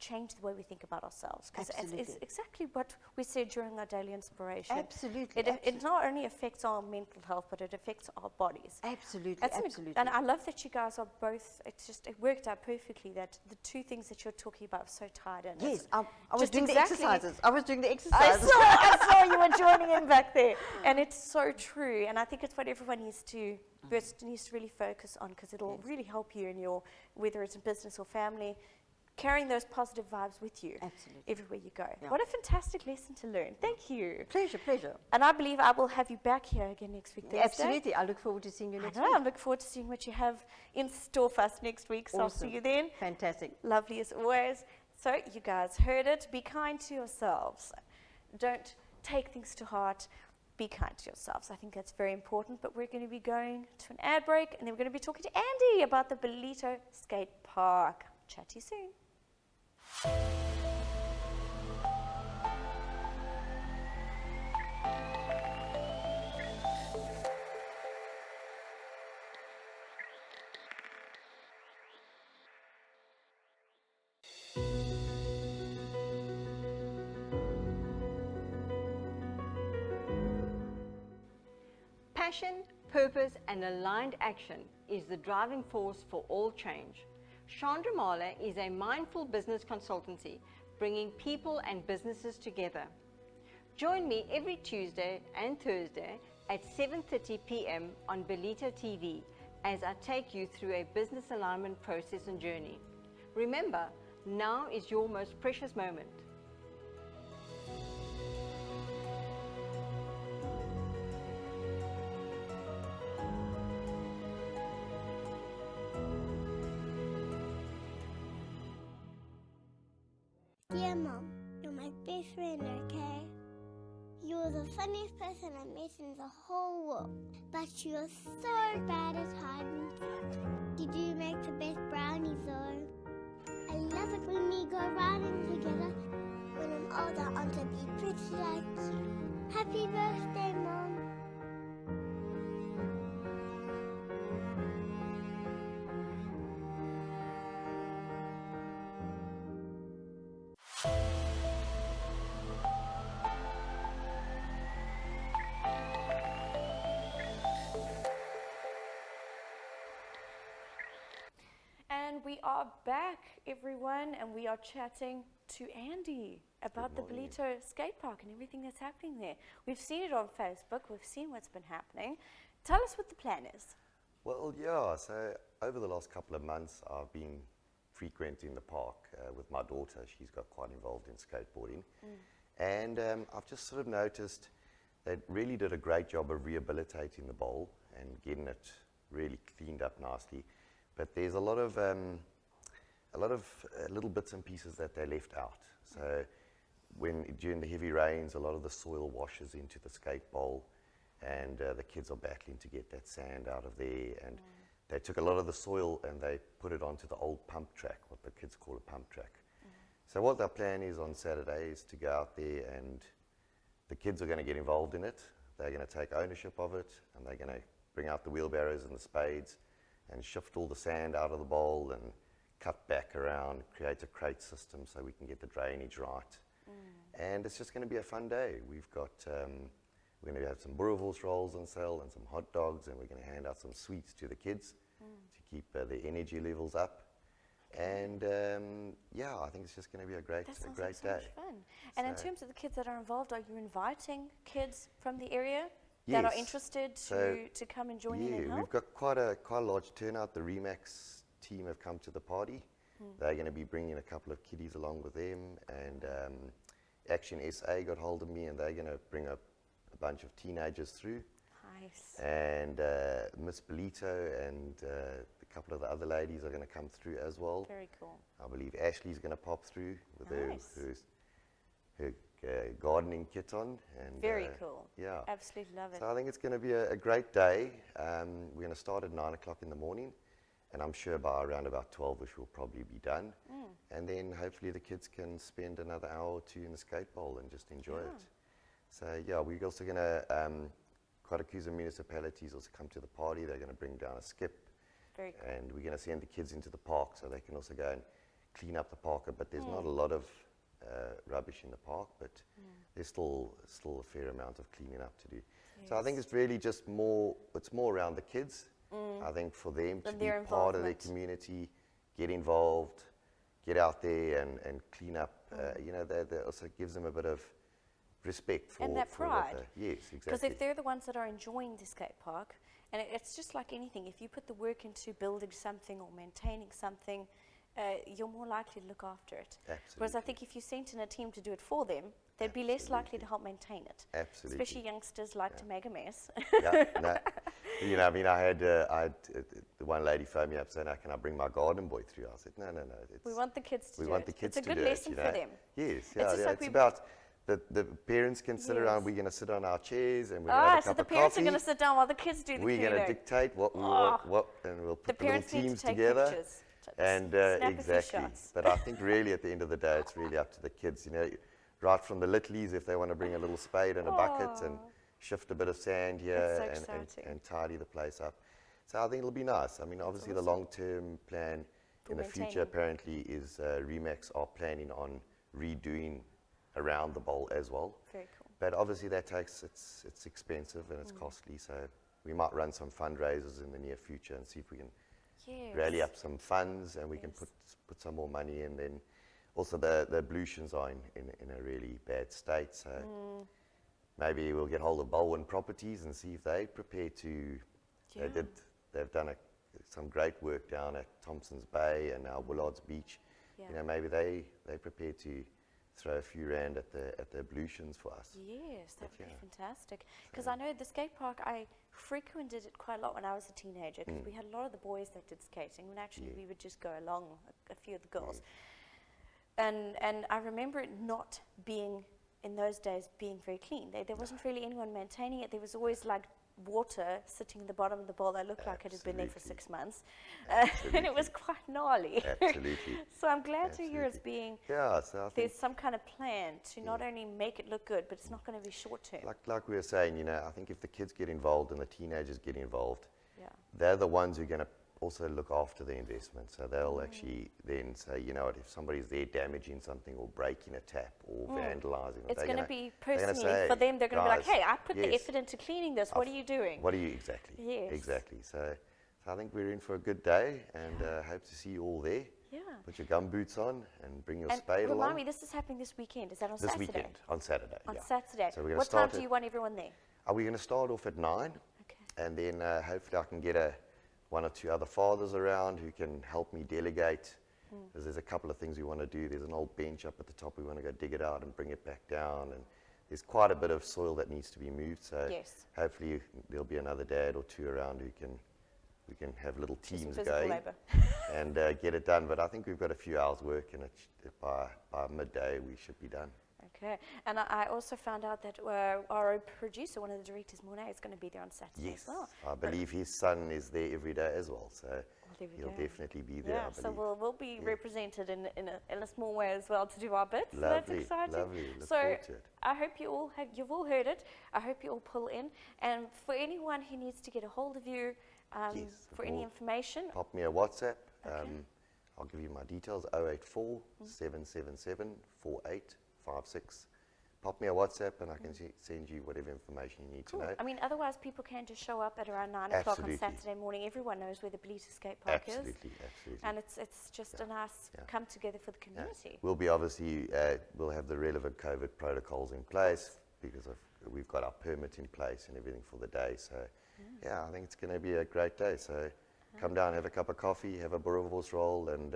change the way we think about ourselves. Because it's exactly what we said during our daily inspiration. Absolutely. It not only affects our mental health, but it affects our bodies. Absolutely, absolutely. And I love that you guys are both, it worked out perfectly that the two things that you're talking about are so tied in. Yes, I was just doing the exactly- exercises. I was doing the exercises. I saw you were joining in back there. And it's so true. And I think it's what everyone needs to really focus on, because it'll really help you in your, whether it's in business or family, carrying those positive vibes with you everywhere you go. Yeah. What a fantastic lesson to learn. Thank you. Pleasure. And I believe I will have you back here again next week, Thursday. Absolutely. I look forward to seeing you next week. I look forward to seeing what you have in store for us next week. So I'll see you then. Fantastic. Lovely as always. So you guys heard it. Be kind to yourselves. Don't take things to heart. Be kind to yourselves. I think that's very important. But we're going to be going to an ad break, and then we're going to be talking to Andy about the Ballito Skate Park. Chat to you soon. Passion, purpose, and aligned action is the driving force for all change. Chandramala is a mindful business consultancy bringing people and businesses together. Join me every Tuesday and Thursday at 7:30 p.m. on Ballito TV as I take you through a business alignment process and journey. Remember, now is your most precious moment. Dear Mom, you're my best friend, okay? You're the funniest person I met in the whole world. But you're so bad at hiding. You do make the best brownies though. I love it when we go riding together. When I'm older, I want to be pretty like you. Happy birthday, Mom. And we are back, everyone, and we are chatting to Andy about the Ballito skate park and everything that's happening there. We've seen it on Facebook, we've seen what's been happening. Tell us what the plan is. Well, yeah, so over the last couple of months, I've been frequenting the park with my daughter. She's got quite involved in skateboarding. And I've just sort of noticed they really did a great job of rehabilitating the bowl and getting it really cleaned up nicely. But there's a lot of little bits and pieces that they left out. So during the heavy rains, a lot of the soil washes into the skate bowl, and the kids are battling to get that sand out of there. And they took a lot of the soil and they put it onto the old pump track, what the kids call a pump track. So what their plan is on Saturday is to go out there, and the kids are going to get involved in it. They're going to take ownership of it, and they're going to bring out the wheelbarrows and the spades and shift all the sand out of the bowl and cut back around, create a crate system so we can get the drainage right. And it's just going to be a fun day. We've got, we're going to have some boerewors rolls on sale and some hot dogs, and we're going to hand out some sweets to the kids to keep their energy levels up. And yeah, I think it's just going to be a great day. So much fun. And in terms of the kids that are involved, are you inviting kids from the area that are interested to come and join in and help? We've got quite a large turnout. The Remax team have come to the party. They're going to be bringing a couple of kiddies along with them, and Action SA got hold of me, and they're going to bring a bunch of teenagers through. Nice. And Miss Ballito and a couple of the other ladies are going to come through as well. Very cool. I believe Ashleigh's going to pop through with her gardening kit on. And very cool. Yeah. Absolutely love it. So I think it's going to be a great day. We're going to start at 9 o'clock in the morning, and I'm sure by around about 12ish we'll probably be done. And then hopefully the kids can spend another hour or two in the skate bowl and just enjoy it. So yeah, we're also going to, quite a few municipalities also come to the party. They're going to bring down a skip. Very cool. And we're going to send the kids into the park so they can also go and clean up the park. But there's not a lot of rubbish in the park, but there's still a fair amount of cleaning up to do. Yes. So I think it's really just it's more around the kids. I think for them to be part of their community, get involved, get out there and clean up, you know, that also gives them a bit of respect for and that pride. Yes, exactly. Because if they're the ones that are enjoying the skate park, and it's just like anything, if you put the work into building something or maintaining something, you're more likely to look after it. Absolutely. Whereas I think if you sent in a team to do it for them, they'd be less likely to help maintain it. Absolutely. Especially youngsters like to make a mess. Yeah, no. You know, I mean, I had the one lady phone me up saying, "Can I bring my garden boy through?" I said, "No. We want the kids to do it. We want the kids to do it. It's a good lesson for them. Yes, yeah. It's about the parents can sit around. We're going to sit on our chairs and we're going to have a cup of coffee. So the parents are going to sit down while the kids do the cleaning. We're going to dictate what we want, and we'll put the little teams together. Pictures. And exactly. But I think really at the end of the day, it's really up to the kids. You know, right from the littlies, if they want to bring a little spade and a bucket and shift a bit of sand here and tidy the place up. So I think it'll be nice. I mean, obviously the long-term plan in the future apparently is Remax are planning on redoing around the bowl as well. Very cool. But obviously that takes, it's expensive and it's costly. So we might run some fundraisers in the near future and see if we can Yes. rally up some funds and we can put some more money in. Then also the ablutions are in a really bad state, so maybe we'll get hold of Baldwin Properties and see if they're prepared to. They've done some great work down at Thompson's Bay and now Willard's Beach. Yeah. You know, maybe they're prepared to throw a few rand at the ablutions for us. Yes, that would be yeah. fantastic. Because I know the skate park, I frequented it quite a lot when I was a teenager, because we had a lot of the boys that did skating, and actually we would just go along, a few of the girls. And I remember it not being, in those days, being very clean. There wasn't really anyone maintaining it. There was always like water sitting in the bottom of the bowl that looked like it had been there for 6 months. And it was quite gnarly. Absolutely. So I'm glad to hear it's being, Yeah, so I think there's some kind of plan to not only make it look good, but it's not going to be short term. like we were saying, you know, I think if the kids get involved and the teenagers get involved, Yeah. they're the ones who are going to also look after the investment. So they'll actually then say, you know what, if somebody's there damaging something or breaking a tap or vandalising, It's they're going to gonna- be they're gonna personally, say, for them, they're going to be like, "Guys, hey, I put the yes, effort into cleaning this. What are you doing? What are you exactly? Yes. Exactly. So I think we're in for a good day, and hope to see you all there. Yeah. Put your gum boots on and bring your And spade remind along. me, this is happening this weekend. Is that on This Saturday? weekend, on Saturday. On yeah. Saturday. So we're gonna What time start do at- you want everyone there? Are we going to start off at 9? Okay. And then hopefully I can get one or two other fathers around who can help me delegate. Because there's a couple of things we want to do. There's an old bench up at the top. We want to go dig it out and bring it back down. And there's quite a bit of soil that needs to be moved. So Yes. hopefully there'll be another dad or two around who we can have little Do some teams physical going labour. and get it done. But I think we've got a few hours work, and by midday we should be done. Okay. And I also found out that our producer, one of the directors, Monet, is going to be there on Saturday Yes, as well. I believe his son is there every day as well. So there we he'll go. definitely be there, Yeah, I so believe. we'll be represented in a small way as well to do our bit. So that's Lovely, exciting. lovely. Look So forward to it. I hope you've all heard it. I hope you all pull in. And for anyone who needs to get a hold of you Yes, for any or information, Pop me a WhatsApp. Okay. I'll give you my details, 084 777 4856. Pop me a WhatsApp and I can send you whatever information you need cool. to know. I mean, otherwise people can just show up at around 9 o'clock on Absolutely. Saturday morning. Everyone knows where the Ballito skate park is. Absolutely, absolutely. And it's just a nice come together for the community. We'll be obviously, we'll have the relevant COVID protocols in place because we've got our permit in place and everything for the day. So, yeah, I think it's going to be a great day. So, come down, have a cup of coffee, have a boerewors roll, and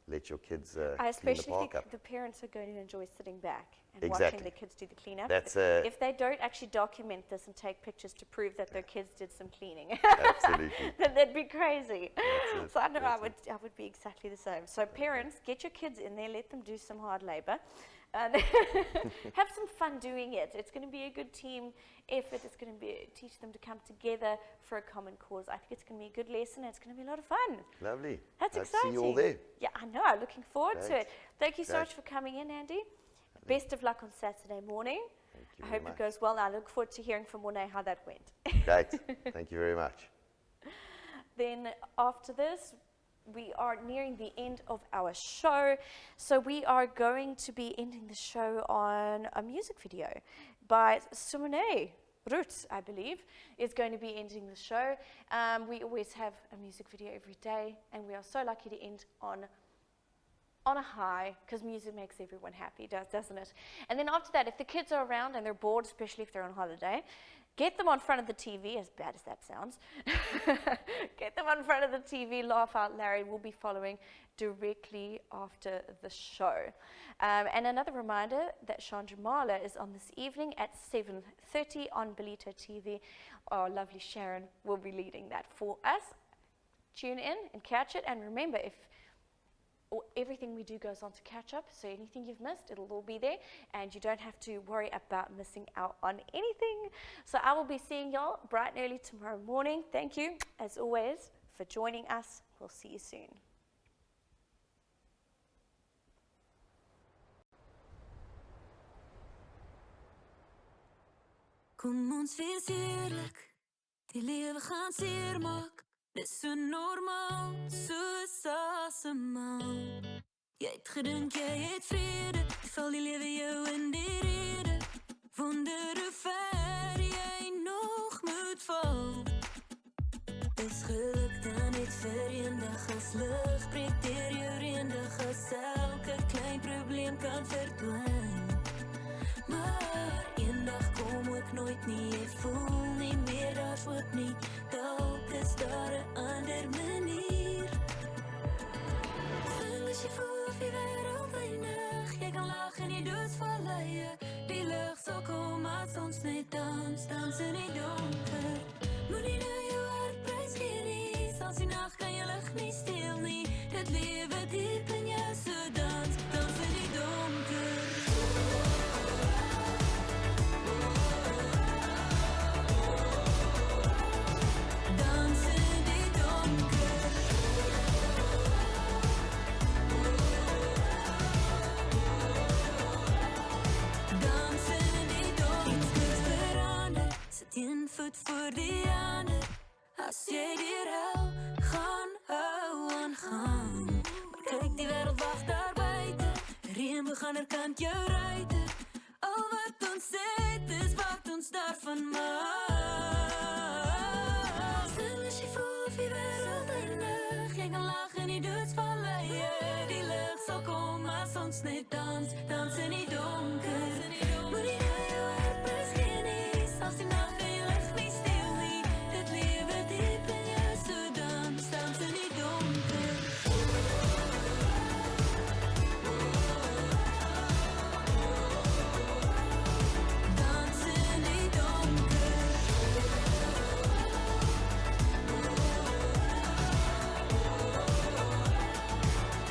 let your kids I clean the especially park think up. the parents are going to enjoy sitting back and Exactly. watching the kids do the cleanup. That's if they don't actually document this and take pictures to prove that their kids did some cleaning, Absolutely. then that'd be crazy. That's it, So I know I that's would be exactly the same. So parents, get your kids in there, let them do some hard labor, and have some fun doing it. It's going to be a good team effort. It's going to teach them to come together for a common cause. I think it's going to be a good lesson. And it's going to be a lot of fun. Lovely. That's Hope to exciting. see you all there. Yeah, I know. Looking forward to Great. it. Thank you so Great. much for coming in, Andy. Best of luck on Saturday morning. Thank you I very hope much. it goes well. I look forward to hearing from Monet how that went. Great. Thank you very much. Then after this, we are nearing the end of our show. So we are going to be ending the show on a music video by Simone. Roets, I believe, is going to be ending the show. We always have a music video every day, and we are so lucky to end on a high, because music makes everyone happy, doesn't it? And then after that, if the kids are around and they're bored, especially if they're on holiday, get them on front of the TV, as bad as that sounds. Get them on front of the TV, laugh out Larry. Will be following directly after the show. And another reminder that Chandramala is on this evening at 7:30 on Ballito TV. Our lovely Sharon will be leading that for us. Tune in and catch it. And remember, everything we do goes on to catch up, so anything you've missed, it'll all be there, and you don't have to worry about missing out on anything. So I will be seeing y'all bright and early tomorrow morning. Thank you, as always, for joining us. We'll see you soon. Kom ons wees eerlik, die lewe gaan seer maak. Dis so normaal, soos asemhaal. Jy het gedink jy het vrede, val die lewe jou in die rede. Wonder hoe ver jy nog moet val. ook nooit nie, jy voel nie meer, daar's hoop nie, dalk is daar 'n ander manier. Sing as jy voel of die wêreld eindig, jy kan lag in die doodsvalleie, die lig sal kom as ons net dans, dans in die donker. Moenie nou jou hart prys gee nie, soms die nag kan jy lig nie steel nie, dit lewe diep in jou, so dans, dans in die donker. Dans in die donker. Dans in die donker. Iets moet verander, sit een voet voor die ander. As jy die hel gaan, hou aan gaan. Maar kyk, die wêreld wag daar buite, reën begin er kant jou ruite. Al wat ons het is wat ons daarvan maak. Sing as jy voel of die wêreld eindig, jy kan lag in die doodsvalleie, die lig sal kom as ons net dans, dans in die donker. Moenie nou jou hart prys gee nie, selfs die nag kan jy lig nie steel nie, dit lewe diep in jou, so dans, dans in die donker. Dans in die donker.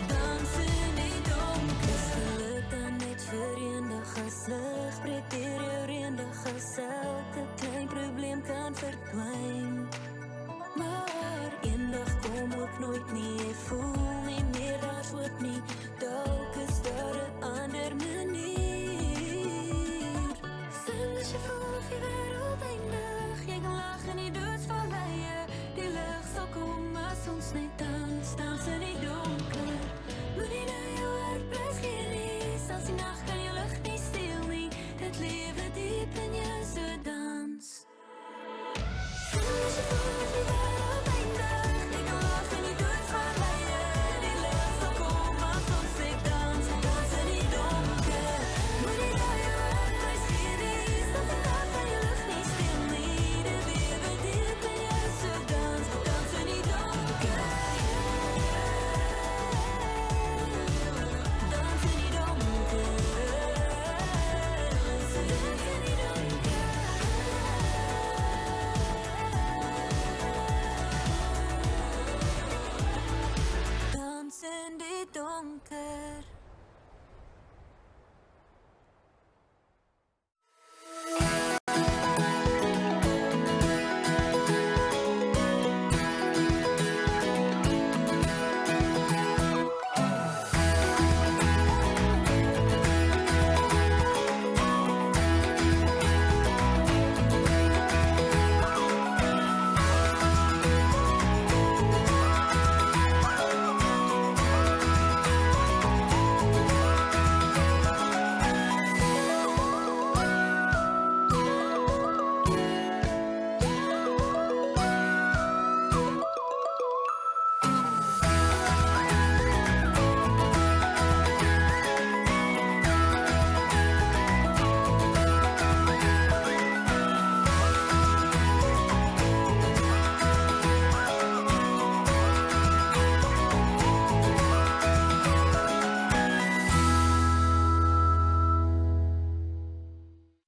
Dans in die donker. Is geluk dan net vir eendag as lig, breek deur jou reendag as elke klein probleem kan verdwyn. Maar eendag kom ook nooit nie, jy voel nie meer, daar's hoop nie, dalk is daar 'n ander manier. Sing as jy voel of die wêreld eindig, jy kan lag in die doodsvalleie, die lig sal kom as ons net dans, dans in die donker. Moenie nou jou hart prys gee nie, selfs die nag kan jy lig nie steel nie, dit lewe diep in jou, so dans. Sing as jy voel of die wêreld eindig, jy kan lag in die doodsvalleie, die lig sal kom as ons net dans, dans in die donker. Moenie nou jou hart prys gee nie, selfs die nag kan jy lig nie steel nie, dit lewe diep in jou, so dans, dans in die donker. Dans in die donker. Dans in die donker. Dans in die donker.